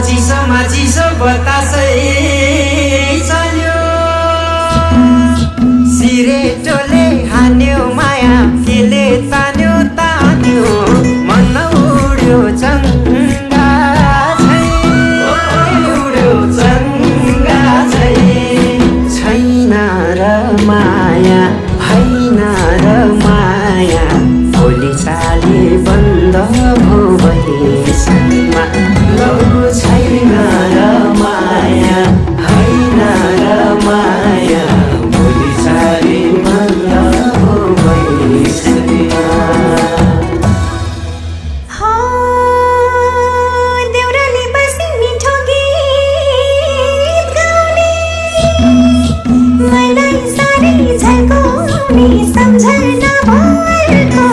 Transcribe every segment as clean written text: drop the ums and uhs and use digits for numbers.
चिसोमा चिसो बतासै चल्यो सिरेटोले हान्यो माया केले तान्यो तान्यो मन उड्यो चङ्गा छै उड्यो चङ्गा छै छैन र माया होइन र माया भोलि चाली बन्द भो भइसकेमा लौ छैन र माया होइन र माया भोलि चाली बन्द भो भइसकेमा देउराली बसी मिठो गीत गाउने मलाई साह्रै झल्काउने सम्झना भरको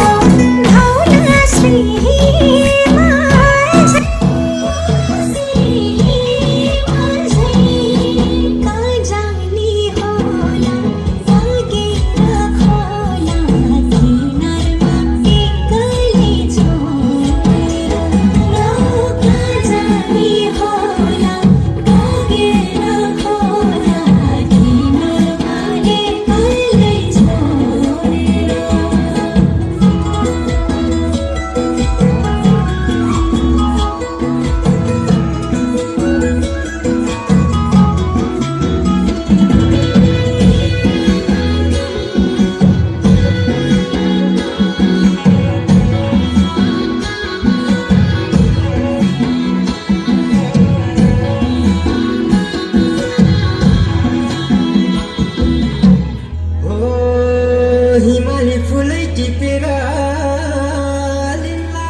धौला श्रीमा कहाँ जाने होला लगेर खोला किनारमा एक्लै छोडेर कहाँ जाने होला लगेर खोला किनारमा एक्लै छोडेर हिमाली फुलै टिपेर लिम्ला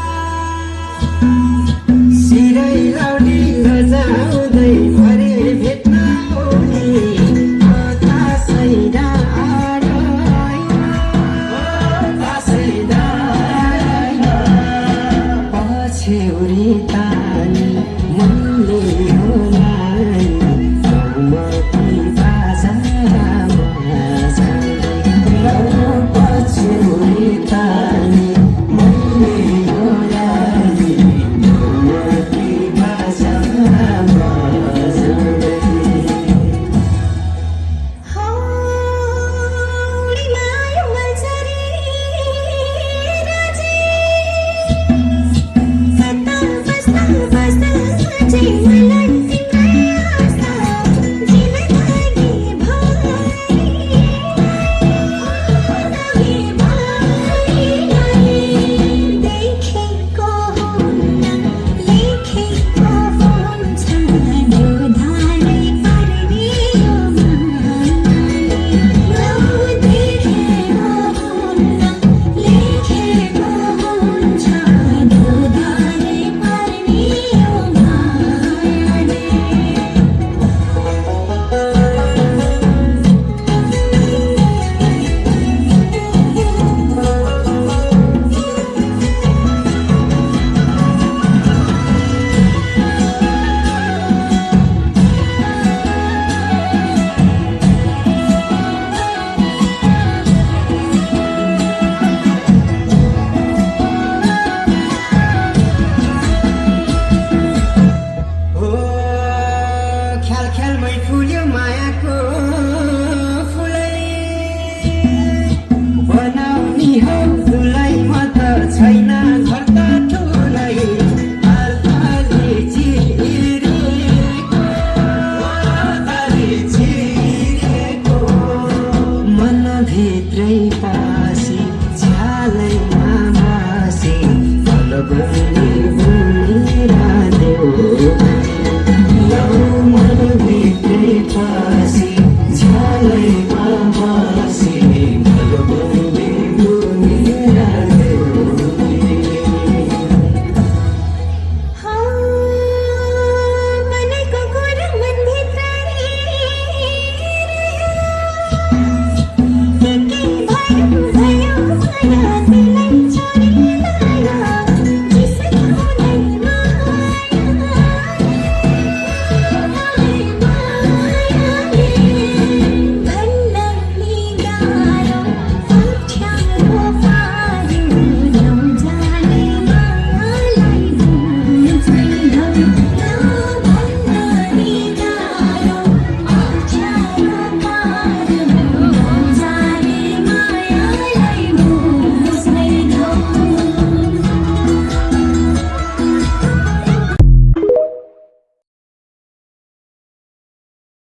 सिरै लाउडी लजाउँदै भरे भेट्न आउने बतासै डाँडाइन पछ्यौरी तानी मनले हो नानी गाउँमा